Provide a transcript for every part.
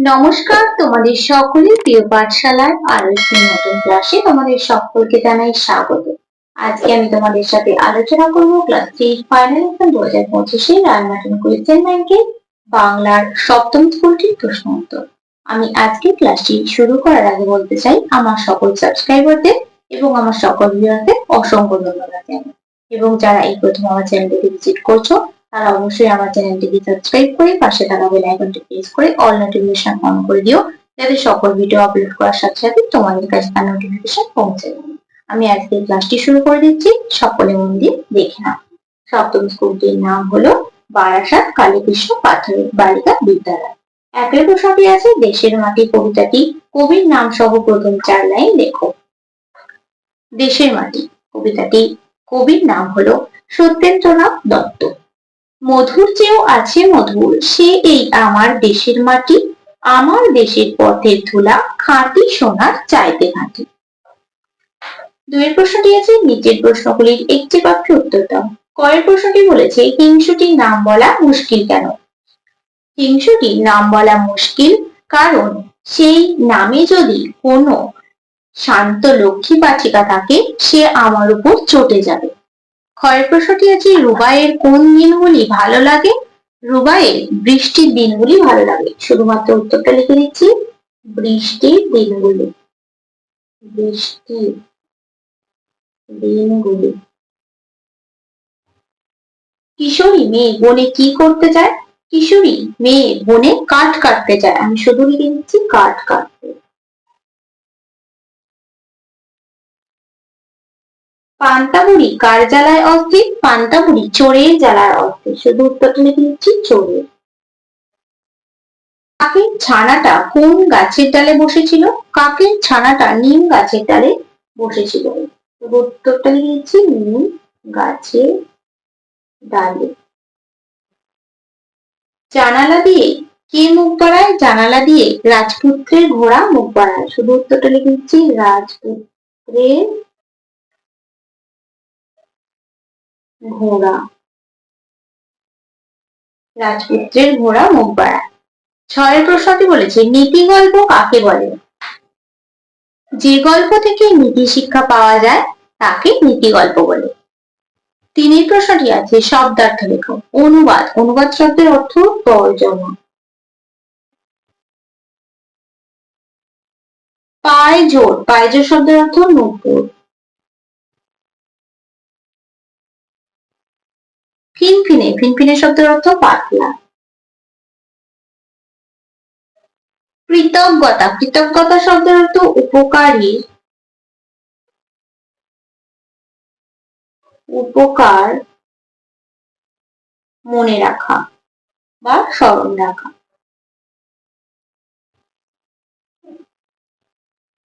নমস্কার, তোমাদের সকলের প্রিয় পাঠশালার আরো একটি নতুন ক্লাসে তোমাদের সকলকে জানাই স্বাগত। আজকে আমি তোমাদের সাথে আলোচনা করব class 3 final exam 2025 Ray Martin question ব্যাংকের বাংলার সপ্তম স্কুলটির প্রশ্ন উত্তর। আমি আজকে ক্লাসটি শুরু করার আগে বলতে চাই আমার সকল সাবস্ক্রাইবারদের এবং আমার সকল ভিউয়ারদের অসংখ্য ধন্যবাদ জানাই। এবং যারা এই প্রথম আমার চ্যানেলটি ভিজিট করছো তারা অবশ্যই আমার চ্যানেলটিকে সাবস্ক্রাইব করে পাশে থাকা বেল আইকনটি প্রেস করে অল নোটিফিকেশন অন করে দিও, যাতে সকল ভিডিও আপলোড করার সাথে সাথে তোমাদের কাছে তার নোটিফিকেশন পৌঁছে যাবে। আমি আজকে ক্লাসটি শুরু করে দিচ্ছি, সকলে মন দিয়ে দেখে নাও। সপ্তম স্কুলটির নাম হলো বারাসাত কালীকৃষ্ণ প্রাথমিক বালিকা বিদ্যালয়। একের প্রশ্নটি আছে দেশের মাটি কবিতাটি কবির নাম সহ প্রথম 4 লাইন লেখো। দেশের মাটি কবিতাটি কবির নাম হলো সত্যেন্দ্রনাথ দত্ত। মধুর চেয়েও আছে মধুর সে এই আমার দেশের মাটি, আমার দেশের পথের ধুলা খাঁটি সোনার চাইতে ঘাঁটি। দুইয়ের প্রশ্নটি আছে নিচের প্রশ্নগুলির একটি বাক্যে উত্তর দাও। কয়ের প্রশ্নটি বলেছে হিংসুটির নাম বলা মুশকিল কেন? হিংসুটির নাম বলা মুশকিল কারণ সেই নামে যদি কোনো শান্ত লক্ষ্মী বাচিকা থাকে সে আমার উপর চটে যাবে। ক্ষয়ের প্রশ্নটি আছে রুবাইয়ের কোন দিনগুলি ভালো লাগে? রুবাইয়ের বৃষ্টির দিনগুলি ভালো লাগে। শুধুমাত্র উত্তরটা লিখে দিচ্ছি, বৃষ্টির দিনগুলি। বৃষ্টির দিনগুলি। কিশোরী মেয়ে বনে কি করতে যায়? কিশোরী মেয়ে বনে কাঠ কাটতে যায়। আমি শুধু লিখে দিচ্ছি কাঠ কাটতে। পান্তাবুড়ি কার জ্বালায় অস্থির? পান্তাবুড়ি চোরের জ্বালায় অস্থির। শুধু উত্তরটা লিখে দিচ্ছি চোরের। কাকের ছানাটা কোন গাছের ডালে বসেছিল? কাকের ছানাটা নিম গাছের ডালে বসেছিল। উত্তরটা লিখে দিচ্ছি নিম গাছের ডালে। জানালা দিয়ে কে মুখ বাড়ায়? জানালা দিয়ে রাজপুত্রের ঘোড়া মুখ বাড়ায়। শুধু উত্তরটা লিখে দিচ্ছি রাজপুত্রের ঘোড়া। রাজপুত্রের ঘোড়া মুখ বাড়ায়। ছয়ের প্রশ্নটি বলেছে নীতি গল্প কাকে বলে? যে গল্প থেকে নীতি শিক্ষা পাওয়া যায় তাকে নীতি গল্প বলে। তিনের প্রশ্নটি আছে শব্দার্থ লেখো। অনুবাদ, অনুবাদ শব্দের অর্থ তর্জমা। পায়জোর, পায়জোর শব্দের অর্থ নূপুর। ফিনফিনে, ফিনফিনে শব্দের অর্থ পাতলা। কৃতজ্ঞতা, কৃতজ্ঞতা শব্দের অর্থ উপকারী, উপকার মনে রাখা বা স্মরণ রাখা।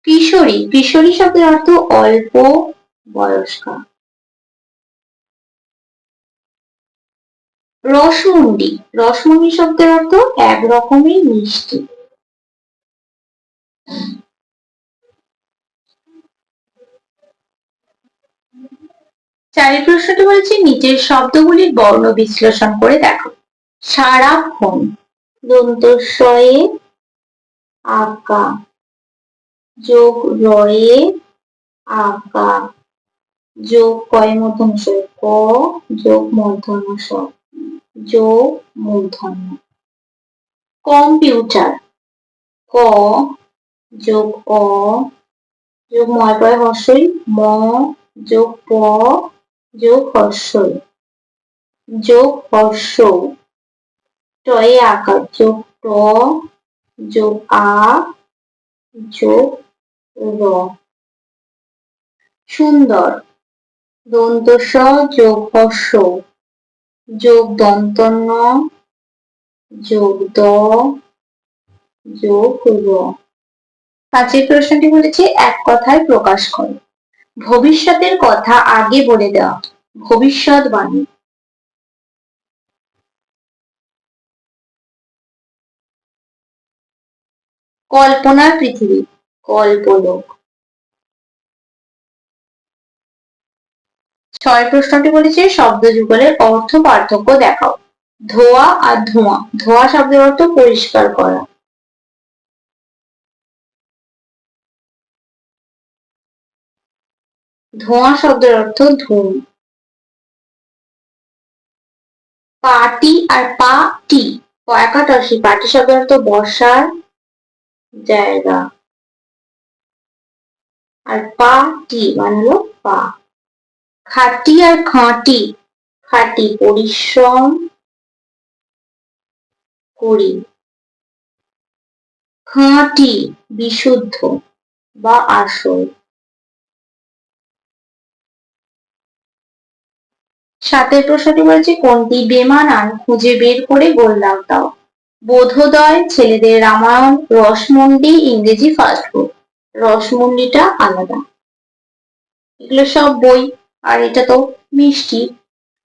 কিশোরী, কিশোরী শব্দের অর্থ অল্প বয়স্কা। রসমুন্ডি, রসমুন্ডি শব্দের অর্থ এক রকমের মিষ্টি। চারি প্রশ্নটি বলেছে নিচের শব্দগুলির বর্ণ বিশ্লেষণ করে দেখো। সারাক্ষণ, দন্তস্বয়ে আকা যোগ রয়ে আকা যোগ কয় মূর্ধন্য ষ ক যোগ মূর্ধন্য ষ যোগ মূর্ধন্য। কম্পিউটার ক যোগ অ যোগ ময় পয় হর্ষই ম যোগ প যোগ হর্ষই যোগ হর্ষ। টয়ে আকার যোগ ট যোগ আ যোগ র। সুন্দর, দন্ত স যোগ হর্ষ যোগ দন্তন্য যোগ দ যোগ র। পাঁচের প্রশ্নটি বলেছে এক কথায় প্রকাশ করো। ভবিষ্যতের কথা আগে বলে দেওয়া। ভবিষ্যৎবাণী। কল্পনার পৃথিবী, কল্পলোক। ছয় প্রশ্নটি বলেছে শব্দ যুগলের অর্থ পার্থক্য দেখাও। ধোয়া আর ধোঁয়া, ধোঁয়া শব্দের অর্থ পরিষ্কার করা। ধোঁয়া শব্দের অর্থ ধূম। পাটি আর পাটি একাদশী, পাটি শব্দের অর্থ বসার জায়গা, আর পাটি মানে হলো পা। খাঁটি আর খাঁটি, খাঁটি পরিশ্রম করি, খাঁটি বিশুদ্ধ বা আসল। সাতের প্রশ্নটি বলেছে কোনটি বেমানান খুঁজে বের করে গোল্লাপ দাও। বোধোদয়, ছেলেদের রামায়ণ, রসমন্ডি, ইংরেজি ফার্স্ট বুক। রসমন্ডিটা আলাদা, এগুলো সব বই, আর এটা তো মিষ্টি।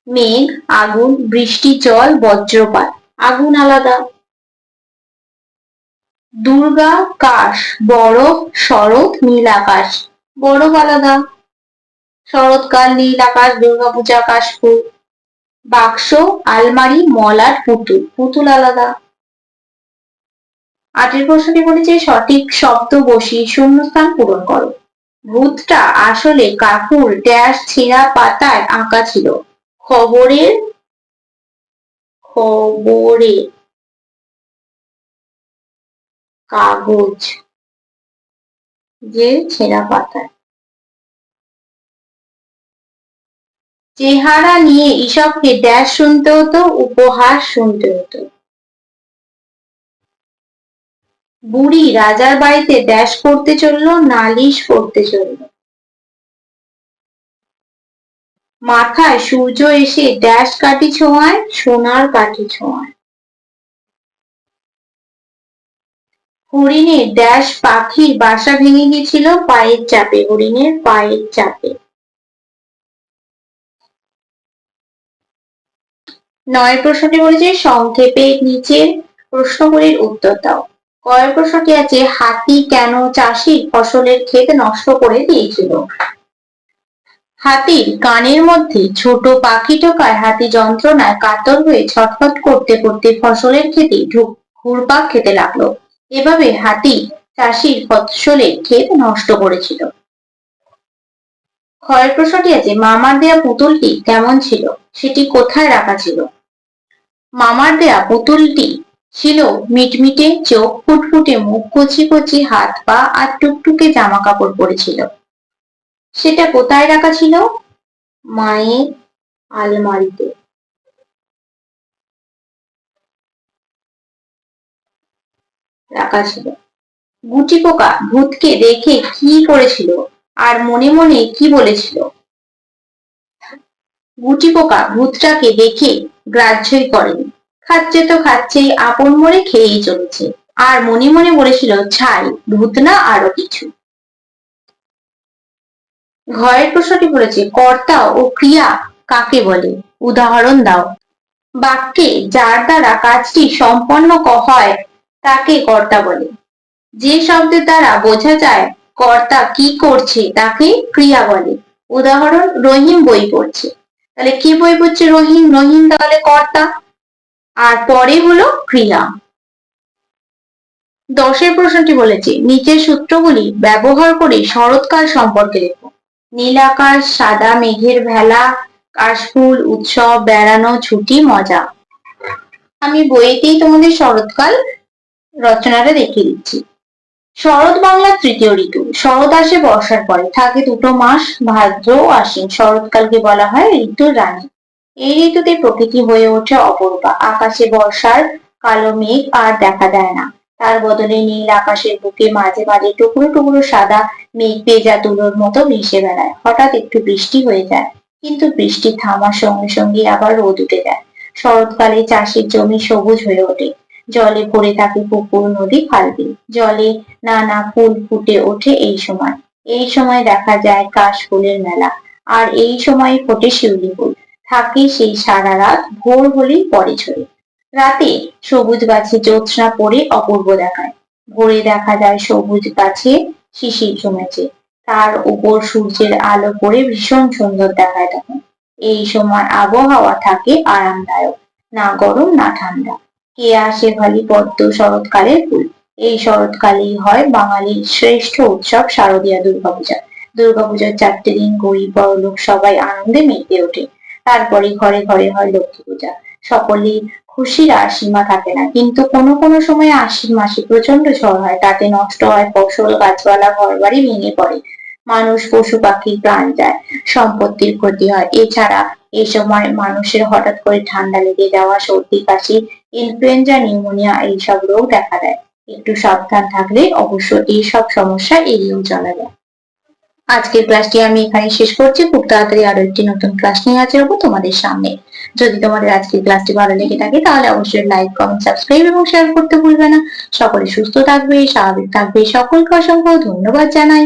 মেঘ, আগুন, বৃষ্টি, জল, বজ্রপাত। আগুন আলাদা। দুর্গা, কাশ, বরফ, শরৎ, নীল আকাশ। বরফ আলাদা। শরৎকাল, নীল আকাশ, দুর্গাপূজা, কাশফুল। বাক্স, আলমারি, মলাট, পুতুল। পুতুল আলাদা। আটের প্রশ্নটি বলেছে সঠিক শব্দ বসিয়ে শূন্যস্থান পূরণ করো। ভূতটা আসলে কাকুর ড্যাশ ছেঁড়া পাতায় আঁকা ছিল। খবরের খবরে কাগজ যে ছেঁড়া পাতায়। চেহারা নিয়ে ঈশপকে ড্যাশ শুনতে হতো, উপহাস শুনতে হতো। বুড়ি রাজার বাড়িতে ড্যাশ করতে চললো, নালিশ করতে চললো। মাথায় সূর্য এসে ড্যাশ কাঠি ছোঁয়ায়, সোনার কাঠি ছোঁয়ায়। হরিণের ড্যাশ পাখির বাসা ভেঙে গেছিল পায়ের চাপে, হরিণের পায়ের চাপে। নয়ের প্রশ্নটি বলেছে সংক্ষেপে নিচের প্রশ্নগুলির উত্তর দাও। কয়ের প্রশ্নটি আছে হাতি কেন চাষির ফসলের ক্ষেত নষ্ট করে দিয়েছিল। হাতির কানের মধ্যে ছোট পাখি ঢোকায় হাতি যন্ত্রণায় কাতর হয়ে ছটফট করতে করতে ফসলের ক্ষেতে ঘুরপাক খেতে লাগলো। এভাবে হাতি চাষির ফসলের ক্ষেত নষ্ট করেছিল। ক্ষয়ের প্রশ্নটি আছে মামার দেয়া পুতুলটি কেমন ছিল, সেটি কোথায় রাখা ছিল। মামার দেয়া পুতুলটি ছিল মিটমিটে, চোখ ফুটফুটে, মুখ কচি কচি, হাত পা আর টুকটুকে জামা কাপড় পরেছিল। সেটা কোথায় রাখা ছিল। মায়ের আলমারিতে রাখা ছিল। গুটি পোকা ভূতকে দেখে কি করেছিল আর মনে মনে কি বলেছিল। গুটি পোকা ভূতটাকে দেখে গ্রাহ্যই করেনি, খাচ্ছে তো খাচ্ছেই, আপন মনে খেয়েই চলেছে, আর মনে মনে বলেছিল ছাই, ভূত না আরো কিছু। ঘয়ের প্রশ্নটি বলেছে কর্তা ও ক্রিয়া কাকে বলে, উদাহরণ দাও। বাক্যে যার দ্বারা কাজটি সম্পন্ন হয় তাকে কর্তা বলে। যে শব্দের দ্বারা বোঝা যায় কর্তা কি করছে তাকে ক্রিয়া বলে। উদাহরণ রহিম বই পড়ছে, তাহলে কি বই পড়ছে রহিম, রহিম তাহলে কর্তা, আর পরে হলো ক্রিয়া। দশের প্রশ্নটি বলেছে নিচের সূত্রগুলি ব্যবহার করে শরৎকাল সম্পর্কে লেখো। নীল আকাশ, সাদা মেঘের ভেলা, কাশফুল, উৎসব, বেড়ানো, ছুটি, মজা। আমি বইতেই তোমাদের শরৎকাল রচনাটা দেখিয়ে দিচ্ছি। শরৎ বাংলার তৃতীয় ঋতু। শরৎ আসে বর্ষার পরে, থাকে দুটো মাস, ভাদ্র ও আশ্বিন। শরৎকালকে বলা হয় ঋতুর রানী। এই ঋতুতে প্রকৃতি হয়ে ওঠে অপরূপা। আকাশে বর্ষার কালো মেঘ আর দেখা দেয় না, তার বদলে নীল আকাশের বুকে মাঝে মাঝে টুকরো টুকরো সাদা মেঘ ভেজা তুলোর মতো ভেসে বেড়ায়। হঠাৎ একটু বৃষ্টি হয়ে যায়, কিন্তু বৃষ্টি থামার সঙ্গে সঙ্গে আবার রোদ উঠে যায়। শরৎকালে চাষের জমি সবুজ হয়ে ওঠে, জলে ভরে থাকে পুকুর, নদী, খাল, বিল। জলে নানা ফুল ফুটে ওঠে এই সময়। এই সময় দেখা যায় কাশ ফুলের মেলা, আর এই সময় ফোটে শিউলি ফুল। থাকে সেই সারা রাত, ভোর হলেই পরে ঝরে। রাতে সবুজ গাছে জ্যোৎস্না পড়ে অপূর্ব দেখায়। ভোরে দেখা যায় সবুজ গাছে শিশির জমেছে, তার উপর সূর্যের আলো পড়ে ভীষণ সুন্দর দেখায় তখন। এই সময় আবহাওয়া থাকে আরামদায়ক, না গরম না ঠান্ডা। কেয়া শেফালি পদ্ম শরৎকালের ফুল। এই শরৎকালেই হয় বাঙালির শ্রেষ্ঠ উৎসব শারদীয়া দুর্গাপূজা। দুর্গাপূজার 4টে দিন গরিব বড়লোক সবাই আনন্দে মেতে ওঠে। তারপরে ঘরে ঘরে হয় লক্ষ্মী পূজা। সকলেই খুশির আর সীমা থাকে না, কিন্তু কোনো কোনো সময় আশ্বিন মাসে প্রচন্ড ঝড় হয়, তাতে নষ্ট হয় ফসল, গাছপালা, ঘরবাড়ি ভেঙে পড়ে, মানুষ পশু পাখির প্রাণ যায়, সম্পত্তির ক্ষতি হয়। এছাড়া এই সময় মানুষের হঠাৎ করে ঠান্ডা লেগে যাওয়া, সর্দি কাশি, ইনফ্লুয়েঞ্জা, নিউমোনিয়া এইসব রোগ দেখা দেয়। একটু সাবধান থাকলে অবশ্য এইসব সমস্যা এড়িয়েও চলা যায়। আজকের ক্লাসটি আমি এখানে শেষ করছি। খুব তাড়াতাড়ি আরো একটি নতুন ক্লাস নিয়ে হাজির হবো তোমাদের সামনে। যদি তোমাদের আজকের ক্লাসটি ভালো লেগে থাকে তাহলে অবশ্যই লাইক, কমেন্ট, সাবস্ক্রাইব এবং শেয়ার করতে ভুলবে না। সকলে সুস্থ থাকবে, স্বাভাবিক থাকবে। সকলকে অসংখ্য ধন্যবাদ জানাই।